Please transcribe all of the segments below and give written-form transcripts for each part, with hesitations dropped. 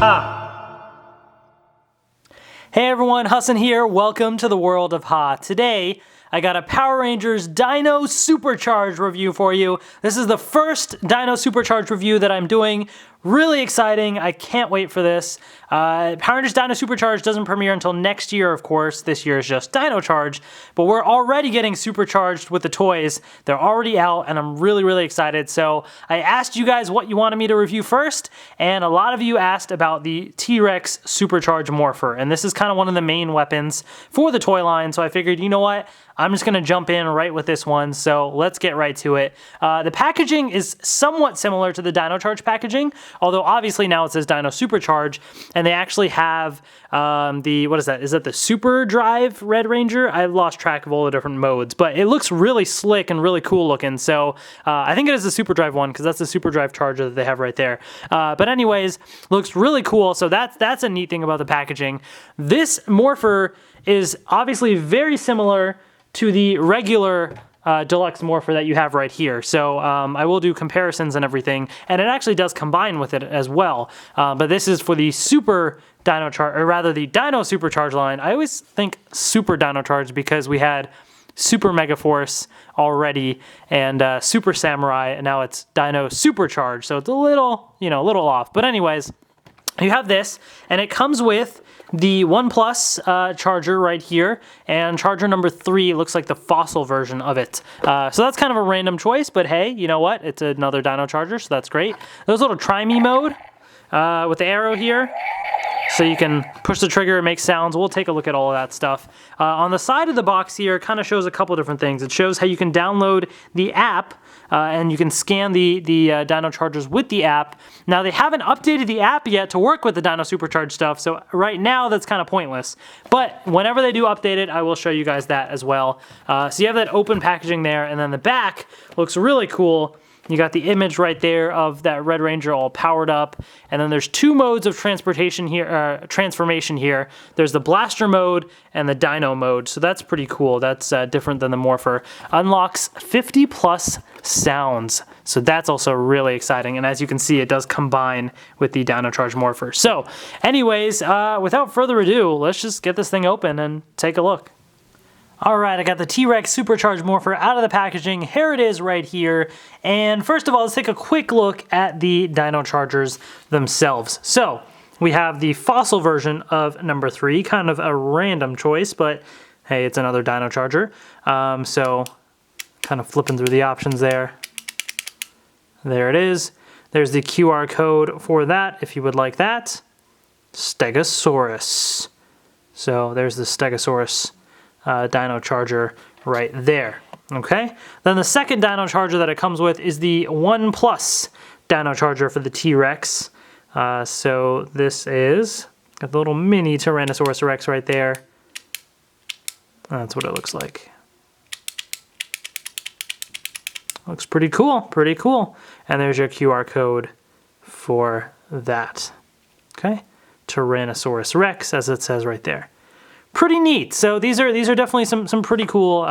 Ha! Hey everyone, Hassan here. Welcome to the world of Ha. Today, I got a Power Rangers Dino Super Charge review for you. This is the first Dino Super Charge review that I'm doing. Really exciting. I can't wait for this. Power Rangers Dino Super Charge doesn't premiere until next year, of course. This year is just Dino Charge, but we're already getting supercharged with the toys. They're already out, and I'm really, really excited. So I asked you guys what you wanted me to review first, and a lot of you asked about the T-Rex Super Charge Morpher, and this is kind of one of the main weapons for the toy line, so I figured, you know what? I'm just going to jump in right with this one, so let's get right to it. The packaging is somewhat similar to the Dino Charge packaging, although obviously now it says Dino Super Charge, and they actually have what is that? Is that the Super Drive Red Ranger? I lost track of all the different modes, but it looks really slick and really cool looking, so I think it is the Super Drive one, because that's the Super Drive Charger that they have right there. But anyways, looks really cool, so that's a neat thing about the packaging. This Morpher is obviously very similar to the regular Deluxe Morpher that you have right here. So I will do comparisons and everything, and it actually does combine with it as well. But this is for the Super Dino Charge, or rather the Dino Super Charge line. I always think Super Dino Charge because we had Super Mega Force already and Super Samurai, and now it's Dino Super Charge. So it's a little, a little off. But anyways, you have this, and it comes with the 1 Plus charger right here, and charger number 3 looks like the fossil version of it. So that's kind of a random choice, but hey, you know what? It's another Dino Charger, so that's great. There's a little try me mode with the arrow here, so you can push the trigger and make sounds. We'll take a look at all of that stuff. On the side of the box here, it kind of shows a couple different things. It shows how you can download the app, and you can scan the Dino Chargers with the app. Now, they haven't updated the app yet to work with the Dino Super Charge stuff, so right now that's kind of pointless. But whenever they do update it, I will show you guys that as well. So you have that open packaging there, and then the back looks really cool. You got the image right there of that Red Ranger all powered up, and then there's 2 modes of transformation here. There's the blaster mode and the Dino mode, so that's pretty cool. That's different than the Morpher. Unlocks 50 plus sounds, so that's also really exciting. And as you can see, it does combine with the Dino Charge Morpher. So, anyways, without further ado, let's just get this thing open and take a look. Alright, I got the T-Rex Super Charge Morpher out of the packaging. Here it is right here. And first of all, let's take a quick look at the Dino Chargers themselves. So, we have the fossil version of number 3, kind of a random choice, but hey, it's another Dino Charger. So, kind of flipping through the options there. There it is. There's the QR code for that, if you would like that. Stegosaurus. So, there's the Stegosaurus Dino Charger right there. Okay, then the second Dino Charger that it comes with is the 1 Plus Dino Charger for the T-Rex. So this is got the little mini Tyrannosaurus Rex right there. That's what it looks like. Looks pretty cool, pretty cool. And there's your QR code for that. Okay, Tyrannosaurus Rex, as it says right there. Pretty neat. So these are definitely some pretty cool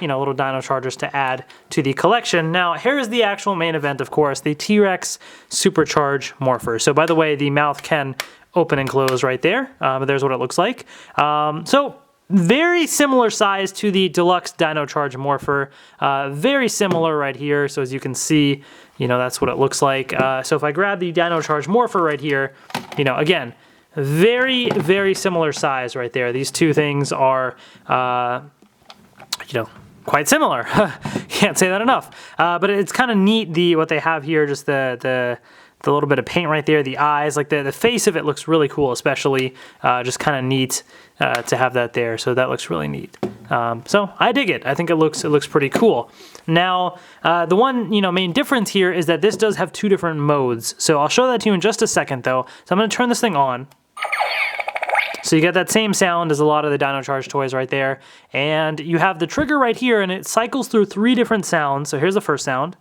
little Dino Chargers to add to the collection. Now here's the actual main event, of course, the T-Rex Super Charge Morpher. So by the way, the mouth can open and close right there. But there's what it looks like. So very similar size to the Deluxe Dino Charge Morpher. Very similar right here. So as you can see, that's what it looks like. So if I grab the Dino Charge Morpher right here, again, very, very similar size right there. These two things are, quite similar. Can't say that enough. But it's kind of neat, what they have here, just the little bit of paint right there, the eyes, like the face of it looks really cool, especially just kind of neat to have that there. So that looks really neat. So I dig it. I think it looks pretty cool. Now, the one main difference here is that this does have 2 different modes. So I'll show that to you in just a second, though. So I'm going to turn this thing on. So you get that same sound as a lot of the Dino Charge toys right there. And you have the trigger right here, and it cycles through 3 different sounds. So here's the first sound.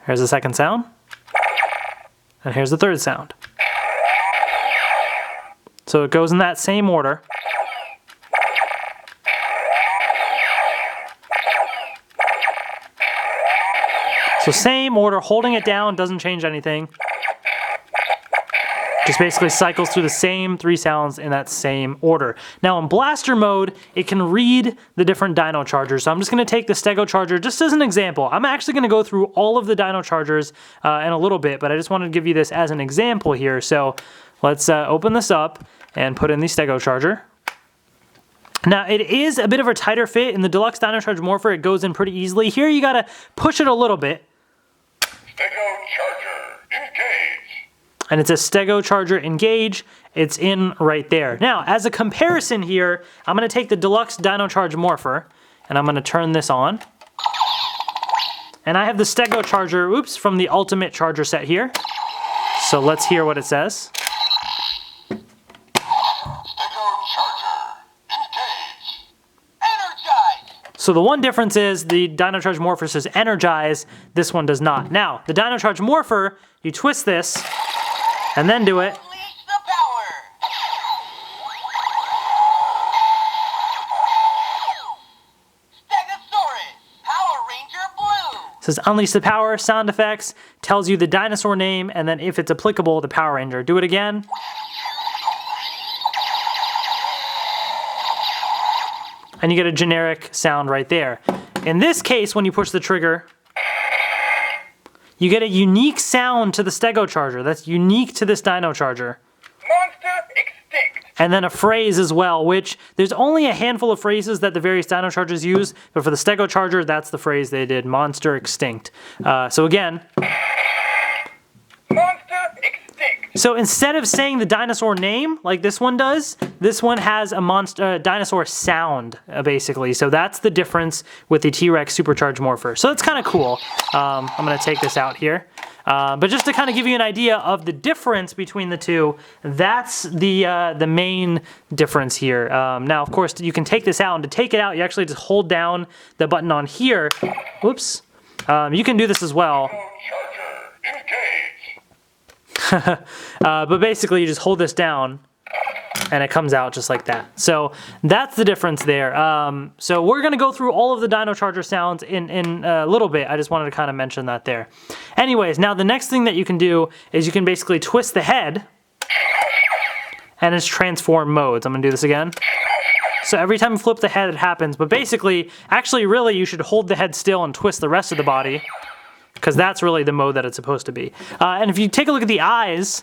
Here's the second sound. And here's the third sound. So it goes in that same order. So same order, holding it down doesn't change anything. Just basically cycles through the same 3 sounds in that same order. Now in blaster mode, it can read the different Dino Chargers. So I'm just going to take the Stego Charger just as an example. I'm actually going to go through all of the Dino Chargers in a little bit, but I just wanted to give you this as an example here. So let's open this up and put in the Stego Charger. Now, it is a bit of a tighter fit. In the Deluxe Dino Charge Morpher, it goes in pretty easily. Here, you got to push it a little bit. Dino Charger, engage. And it's a Stego Charger engage. It's in right there. Now, as a comparison here, I'm going to take the Deluxe Dino Charge Morpher, and I'm going to turn this on. And I have the Stego Charger, oops, from the Ultimate Charger set here. So let's hear what it says. Dino Charger, engage. Energize. So the one difference is the Dino Charge Morpher says energize, this one does not. Now, the Dino Charge Morpher, you twist this, and then do it. Unleash the power. Stegosaurus, Power Ranger Blue. It says unleash the power, sound effects, tells you the dinosaur name, and then if it's applicable, the Power Ranger. Do it again. And you get a generic sound right there. In this case, when you push the trigger, you get a unique sound to the Stego Charger. That's unique to this Dino Charger. Monster extinct. And then a phrase as well, which there's only a handful of phrases that the various Dino Chargers use, but for the Stego Charger, that's the phrase they did, monster extinct. So again, Monster extinct. so instead of saying the dinosaur name like this one does, this one has a dinosaur sound, basically. So that's the difference with the T-Rex Super Charge Morpher. So that's kind of cool. I'm going to take this out here. But just to kind of give you an idea of the difference between the two, that's the main difference here. Now, of course, you can take this out, and to take it out, you actually just hold down the button on here. Whoops. You can do this as well. Charger, engage. But basically, you just hold this down, and it comes out just like that. So that's the difference there. So we're going to go through all of the Dino Charger sounds in a little bit. I just wanted to kind of mention that there. Anyways, now the next thing that you can do is you can basically twist the head, and it's transform modes. I'm going to do this again. So every time you flip the head, it happens. But basically, actually, really, you should hold the head still and twist the rest of the body, because that's really the mode that it's supposed to be. And if you take a look at the eyes,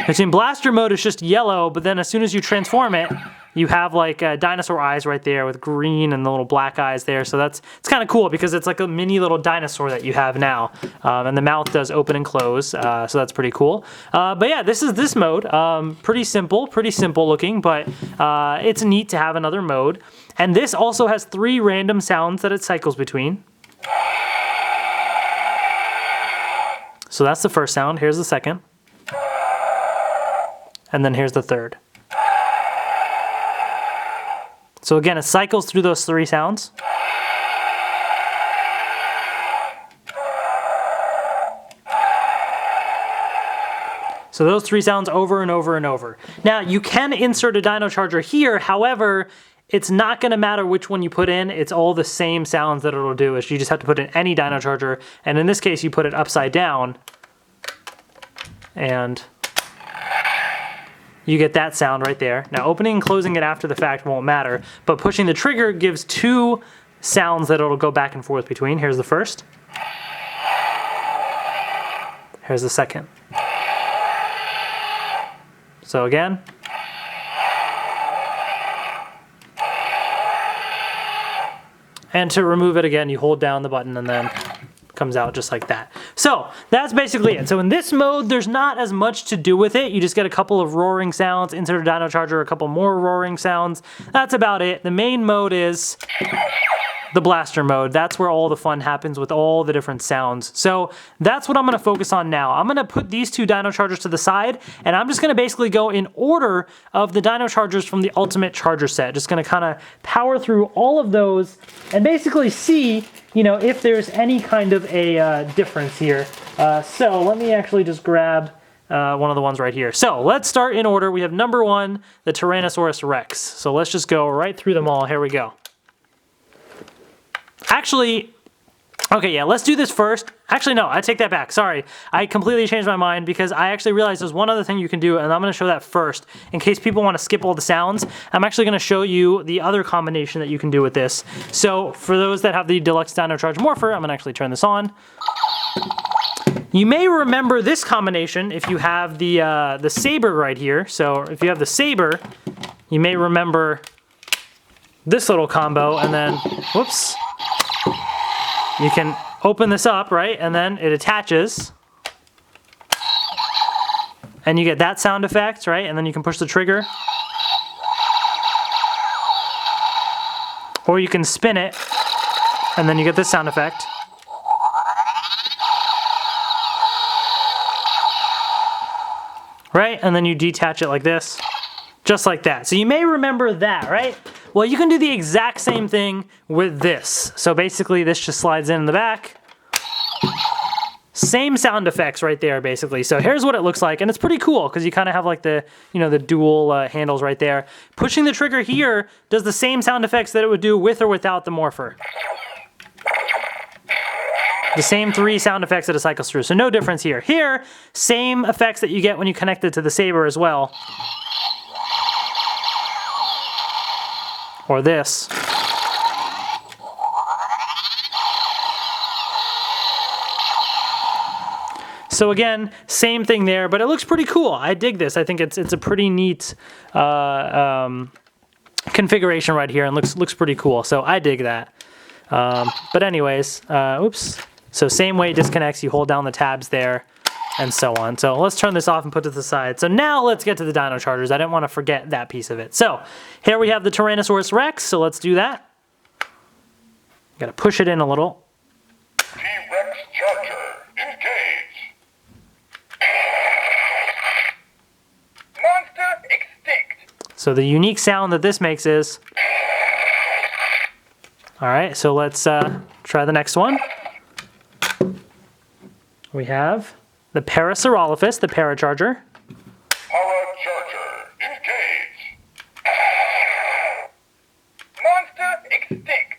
it's in blaster mode, it's just yellow, but then as soon as you transform it, you have like dinosaur eyes right there with green and the little black eyes there. So it's kind of cool because it's like a mini little dinosaur that you have now. And the mouth does open and close, so that's pretty cool. But yeah, this is this mode. Pretty simple looking, but it's neat to have another mode. And this also has 3 random sounds that it cycles between. So that's the first sound. Here's the second. And then here's the third. So again, it cycles through those 3 sounds. So those 3 sounds over and over and over. Now, you can insert a Dino Charger here. However, it's not going to matter which one you put in. It's all the same sounds that it'll do. You just have to put in any Dino Charger. And in this case, you put it upside down. And you get that sound right there. Now, opening and closing it after the fact won't matter. But pushing the trigger gives 2 sounds that it'll go back and forth between. Here's the first. Here's the second. So again. And to remove it again, you hold down the button and then it comes out just like that. So that's basically it. So in this mode, there's not as much to do with it. You just get a couple of roaring sounds, insert a Dino Charger, a couple more roaring sounds. That's about it. The main mode is the blaster mode. That's where all the fun happens with all the different sounds. So that's what I'm going to focus on now. I'm going to put these 2 Dino Chargers to the side, and I'm just going to basically go in order of the Dino Chargers from the Ultimate Charger set. Just going to kind of power through all of those and basically see, you know, if there's any kind of a difference here. So let me actually just grab one of the ones right here. So let's start in order. We have number 1, the Tyrannosaurus Rex. So let's just go right through them all. Here we go. Actually, Okay, yeah, let's do this first. Actually, no, I take that back. Sorry. I completely changed my mind because I actually realized there's one other thing you can do, and I'm going to show that first. In case people want to skip all the sounds, I'm actually going to show you the other combination that you can do with this. So for those that have the Deluxe Dino Charge Morpher, I'm going to actually turn this on. You may remember this combination if you have the saber right here. So if you have the saber, you may remember this little combo, and then, whoops. You can open this up, right? And then it attaches. And you get that sound effect, right? And then you can push the trigger. Or you can spin it, and then you get this sound effect. Right? And then you detach it like this. Just like that. So you may remember that, right? Well, you can do the exact same thing with this. So basically this just slides in the back. Same sound effects right there, basically. So here's what it looks like, and it's pretty cool because you kind of have like the, you know, the dual handles right there. Pushing the trigger here does the same sound effects that it would do with or without the Morpher. The same 3 sound effects that it cycles through, so no difference here. Here, same effects that you get when you connect it to the saber as well. Or this. So again, same thing there, but it looks pretty cool. I dig this. I think it's a pretty neat configuration right here, and looks pretty cool. So I dig that. But anyways, oops. So same way it disconnects. You hold down the tabs there, and so on. So let's turn this off and put it to the side. So now let's get to the Dino Chargers. I didn't want to forget that piece of it. So here we have the Tyrannosaurus Rex, so let's do that. Got to push it in a little. T-Rex Charger, engage. Monster extinct. So the unique sound that this makes is... All right, so let's try the next one. We have the Parasaurolophus, the Paracharger. Paracharger, engage. Monster extinct.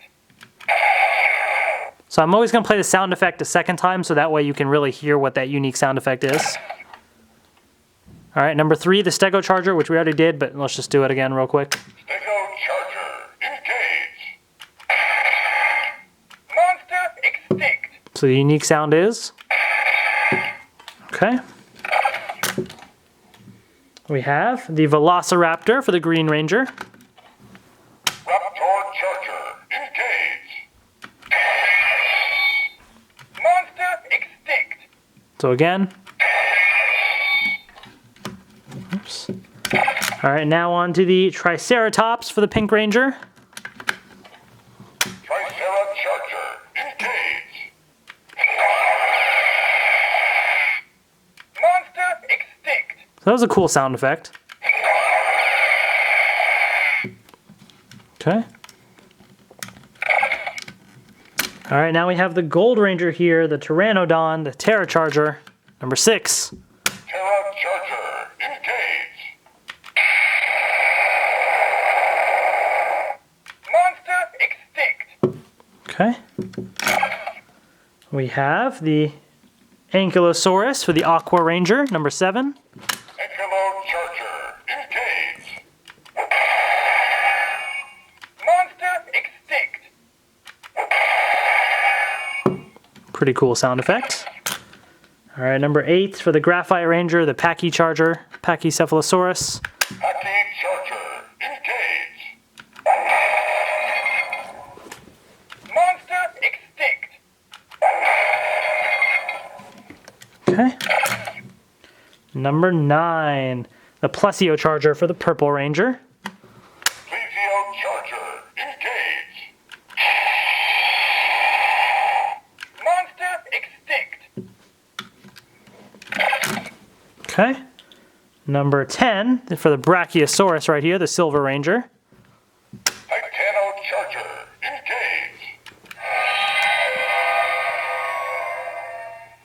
So I'm always going to play the sound effect a second time, so that way you can really hear what that unique sound effect is. All right, number 3, the Stego Charger, which we already did, but let's just do it again real quick. Dino Charger, engage. Monster extinct. So the unique sound is... Okay. We have the Velociraptor for the Green Ranger. Raptor Charger, engage. Monster extinct. So again. Oops. All right, now on to the Triceratops for the Pink Ranger. Triceracharger, engage. Monster extinct. So that was a cool sound effect. Okay. All right, now we have the Gold Ranger here, the Pteranodon, the Terracharger, number 6. Terracharger, engage. Monster extinct. Okay. We have the Ankylosaurus for the Aqua Ranger, number 7. Ankylo-charger, engage. Monster extinct. Pretty cool sound effect. All right, number 8 for the Graphite Ranger, the Pachycharger, Pachycephalosaurus. Pachycharger, engage. Monster extinct. Okay. Number 9, the Plesiocharger for the Purple Ranger. Plesiocharger, engage. Monster extinct. Okay. Number 10 for the Brachiosaurus right here, the Silver Ranger. Titano-charger,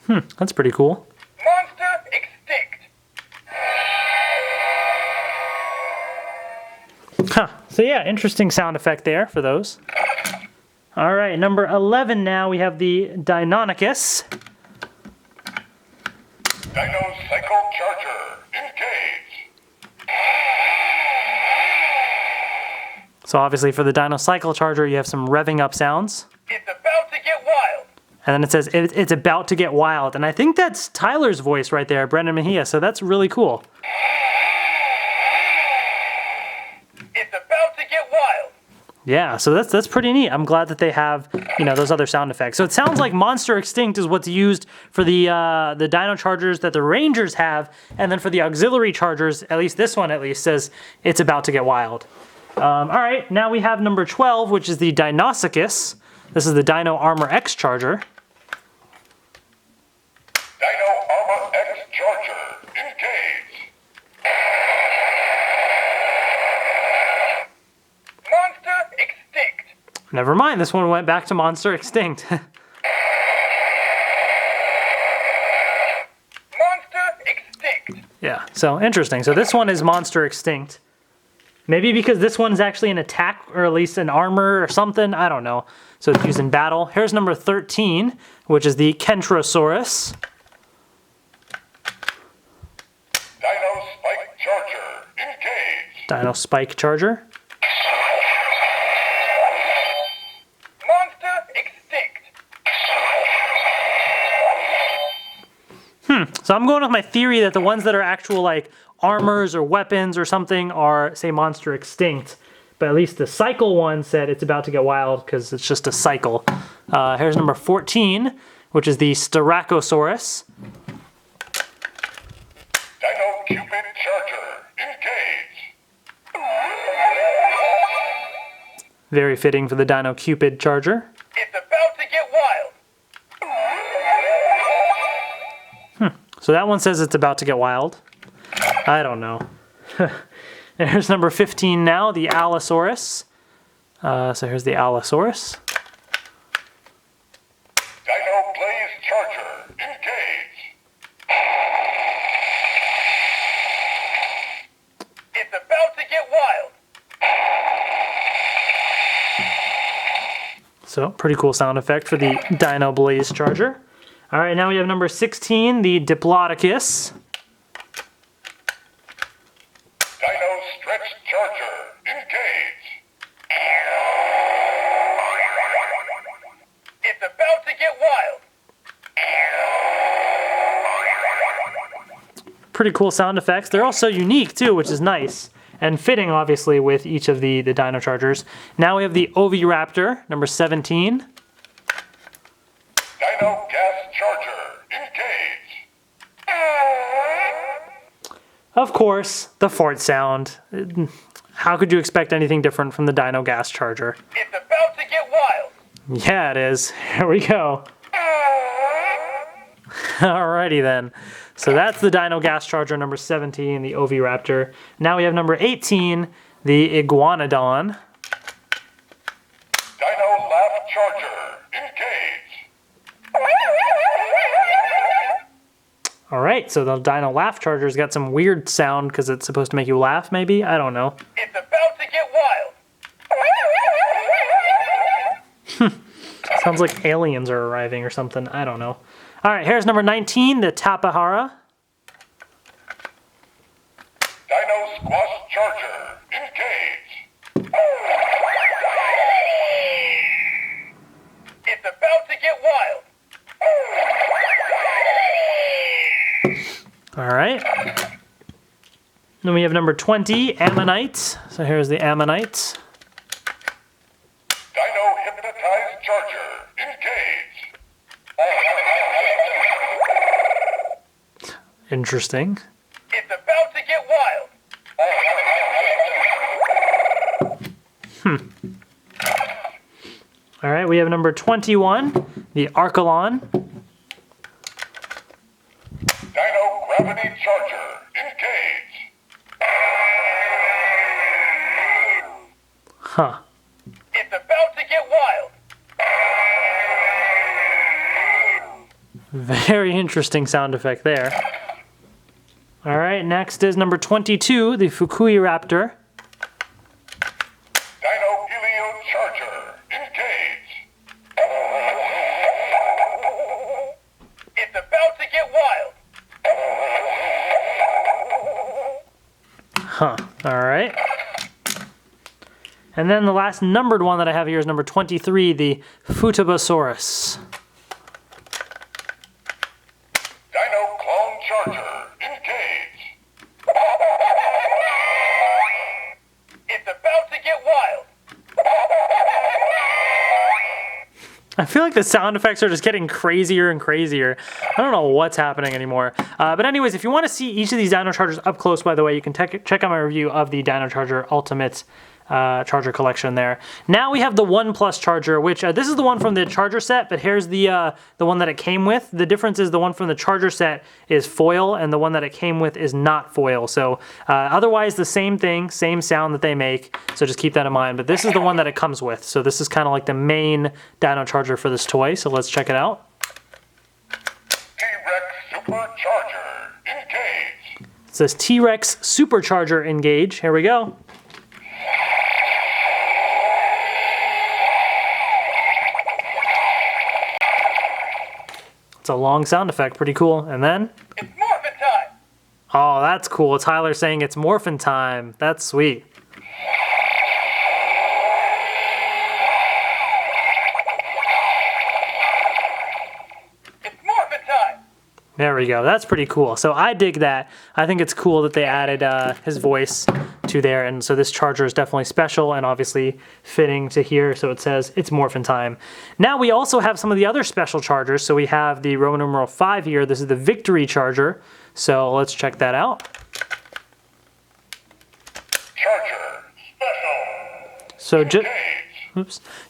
engage. That's pretty cool. Monster extinct. Huh. So yeah, interesting sound effect there for those. All right, number 11 now, we have the Deinonychus. Dino Cycle Charger. Engage. So obviously for the Dino Cycle Charger, you have some revving up sounds. It's about to get wild. And then it says, it's about to get wild. And I think that's Tyler's voice right there, Brendan Mejia, so that's really cool. It's about to get wild. Yeah, so that's pretty neat. I'm glad that they have, you know, those other sound effects. So it sounds like Monster Extinct is what's used for the Dino Chargers that the Rangers have, and then for the auxiliary Chargers, at least this one at least, says it's about to get wild. All right, now we have number 12, which is the Deinonychus. This is the Dino Armor X Charger. Dino Armor X Charger. Engage. Monster Extinct. Never mind, this one went back to Monster Extinct. Monster Extinct. Yeah, so interesting. So this one is Monster Extinct. Maybe because this one's actually an attack, or at least an armor or something. I don't know. So it's used in battle. Here's number 13, which is the Kentrosaurus. Dino Spike Charger. Engage. Dino Spike Charger. Monster Extinct. So I'm going with my theory that the ones that are actual like armors or weapons or something are, say, Monster Extinct. But at least the cycle one said it's about to get wild because it's just a cycle. Here's number 14, which is the Styracosaurus. Dino Cupid Charger. Engage. Very fitting for the Dino Cupid Charger. It's about to get wild. So that one says it's about to get wild. I don't know. And here's number 15 now, the Allosaurus. So here's the Allosaurus. Dino Blaze Charger. Engage. It's about to get wild. So pretty cool sound effect for the Dino Blaze Charger. All right, now we have number 16, the Diplodocus. Dino Stretch Charger. Engage. It's about to get wild. Pretty cool sound effects. They're also unique too, which is nice. And fitting, obviously, with each of the Dino Chargers. Now we have the Oviraptor, number 17. Dino Gas Charger. Engage. Of course, the fart sound. How could you expect anything different from the Dino Gas Charger? It's about to get wild. Yeah, it is. Here we go. Alrighty then. So that's the Dino Gas Charger number 17, the Oviraptor. Now we have number 18, the Iguanodon. Dino Laugh Charger. Engage. Alright, so the Dino Laugh Charger's got some weird sound because it's supposed to make you laugh, maybe? I don't know. It's about to get wild. Sounds like aliens are arriving or something. I don't know. Alright, here's number 19, the Tapahara. Dino Squash Charger. Engage. It's about to get wild. Alright. Then we have number 20, Ammonite. So here's the Ammonite. Dino Hypnotized Charger. Engage. Interesting. It's about to get wild. Alright, we have number 21, the Archelon. Dino Gravity Charger. Engage. Huh. It's about to get wild. Very interesting sound effect there. Alright, next is number 22, the Fukuiraptor. Dino Helio Charger. Engage. Huh. All right. And then the last numbered one that I have here is number 23, the Futabosaurus. Dino Clone Charger, engage. It's about to get wild. I feel like the sound effects are just getting crazier and crazier. I don't know what's happening anymore. But anyways, if you want to see each of these Dino Chargers up close, by the way, you can check out my review of the Dino Charger Ultimate Charger collection there. Now we have the 1+ Charger, which this is the one from the Charger set, but here's the one that it came with. The difference is the one from the Charger set is foil, and the one that it came with is not foil. So otherwise the same thing, same sound that they make, so just keep that in mind. But this is the one that it comes with, so this is kind of like the main Dino Charger for this toy, so let's check it out. T-Rex Super Charger, engage. It says T-Rex Super Charger engage. Here we go. It's a long sound effect, pretty cool. And then? It's morphin' time. Oh, that's cool. Tyler saying it's morphin' time. That's sweet. It's morphin' time. There we go. That's pretty cool. So I dig that. I think it's cool that they added his voice to there, and so this charger is definitely special and obviously fitting to here. So it says it's morphin' time. Now we also have some of the other special chargers. So we have the Roman numeral 5 here. This is the Victory Charger. So let's check that out. Charger special. So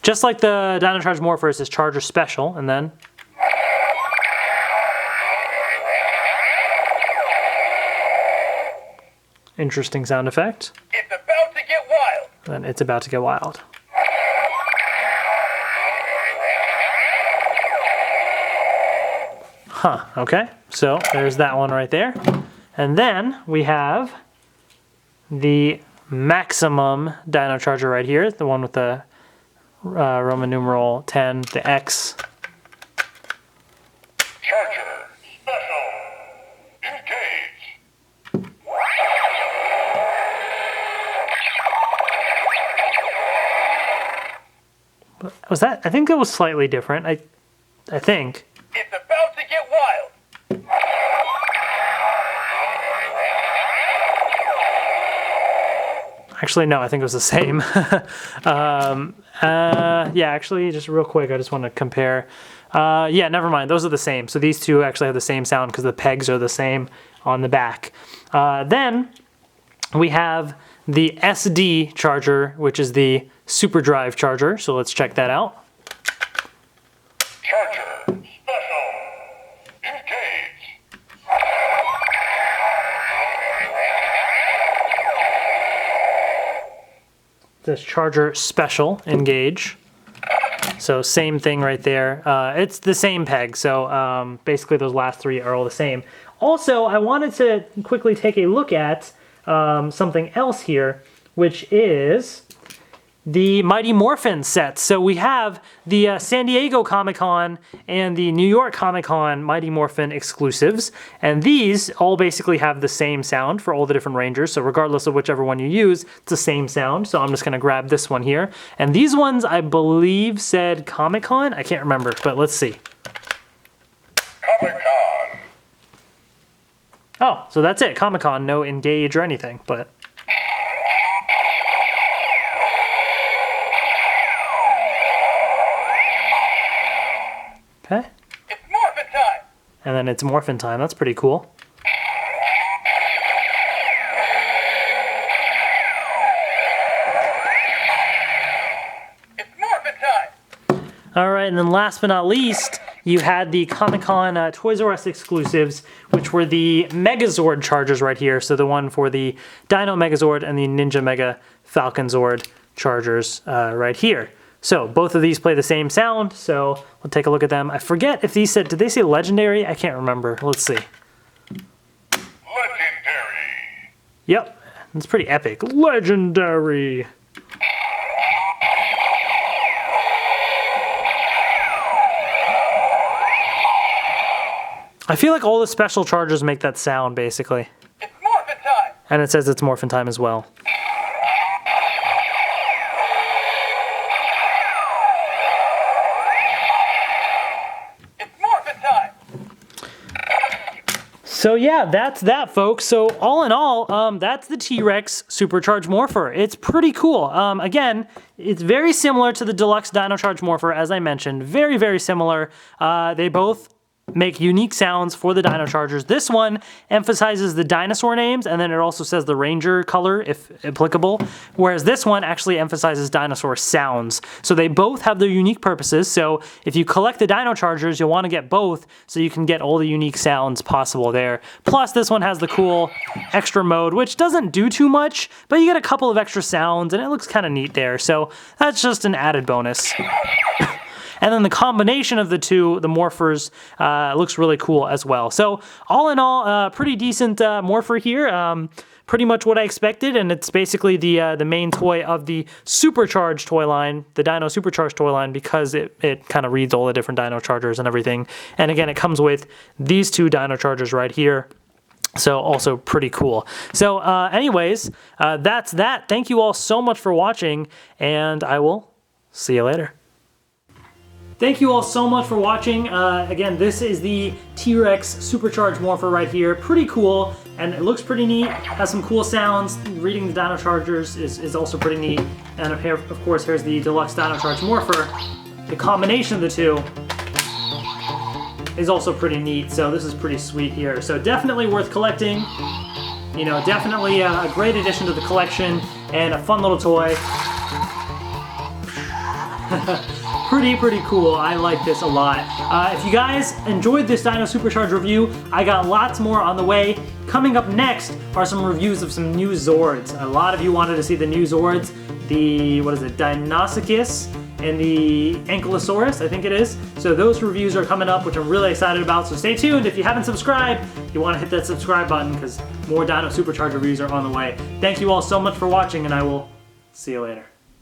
just like the Dino Charge Morpher, it says Charger Special, and then interesting sound effect. It's about to get wild. Then it's about to get wild. Huh, okay. So there's that one right there. And then we have the Maximum Dino Charger right here, the one with the Roman numeral 10, the X. Charger special. Engage. Was that? I think that was slightly different. I think. It's about to get wild. Actually, no, I think it was the same. Yeah, actually, just real quick, I just want to compare. Yeah, never mind. Those are the same. So these two actually have the same sound because the pegs are the same on the back. Then we have the SD Charger, which is the Super Drive Charger. So let's check that out. Charger special. Engage. This Charger Special engage. So same thing right there. It's the same peg. So basically those last three are all the same. Also, I wanted to quickly take a look at something else here, which is the Mighty Morphin sets. So we have the San Diego Comic-Con and the New York Comic-Con Mighty Morphin exclusives, and these all basically have the same sound for all the different Rangers, so regardless of whichever one you use, it's the same sound. So I'm just going to grab this one here, and these ones I believe said Comic-Con? I can't remember, but let's see. Comic-Con. Oh, so that's it, Comic-Con, no engage or anything, but... Okay. It's morphin' time. And then it's Morphin time. That's pretty cool. It's morphin' time. All right, and then last but not least, you had the Comic-Con Toys R Us exclusives, which were the Megazord Chargers right here. So the one for the Dino Megazord and the Ninja Mega Falcon Zord Chargers right here. So both of these play the same sound, so we'll take a look at them. I forget if these said, did they say legendary? I can't remember. Let's see. Legendary. Yep, it's pretty epic. Legendary. I feel like all the special chargers make that sound, basically. It's morphin' time. And it says it's morphin' time as well. So yeah, that's that, folks. So all in all, that's the T-Rex Super Charge Morpher. It's pretty cool. Again, it's very similar to the Deluxe Dino Charge Morpher, as I mentioned. Very, very similar. They both make unique sounds for the Dino Chargers. This one emphasizes the dinosaur names, and then it also says the ranger color, if applicable, whereas this one actually emphasizes dinosaur sounds. So they both have their unique purposes, so if you collect the Dino Chargers, you'll want to get both so you can get all the unique sounds possible there. Plus, this one has the cool extra mode, which doesn't do too much, but you get a couple of extra sounds, and it looks kind of neat there, so that's just an added bonus. And then the combination of the two, the morphers, looks really cool as well. So all in all, pretty decent morpher here. Pretty much what I expected, and it's basically the main toy of the Supercharged toy line, the Dino Super Charge toy line, because it kind of reads all the different Dino Chargers and everything. And again, it comes with these two Dino Chargers right here. So also pretty cool. So anyways, that's that. Thank you all so much for watching, and I will see you later. Thank you all so much for watching. Again, this is the T-Rex Super Charge Morpher right here. Pretty cool, and it looks pretty neat. Has some cool sounds. Reading the Dino Chargers is also pretty neat. And here, of course, here's the Deluxe Dino Charge Morpher. The combination of the two is also pretty neat, so this is pretty sweet here. So definitely worth collecting. You know, definitely a great addition to the collection, and a fun little toy. Pretty cool. I like this a lot. If you guys enjoyed this Dino Super Charge review, I got lots more on the way. Coming up next are some reviews of some new Zords. A lot of you wanted to see the new Zords. The, what is it, Deinonychus and the Ankylosaurus, I think it is. So those reviews are coming up, which I'm really excited about. So stay tuned. If you haven't subscribed, you want to hit that subscribe button because more Dino Super Charge reviews are on the way. Thank you all so much for watching, and I will see you later.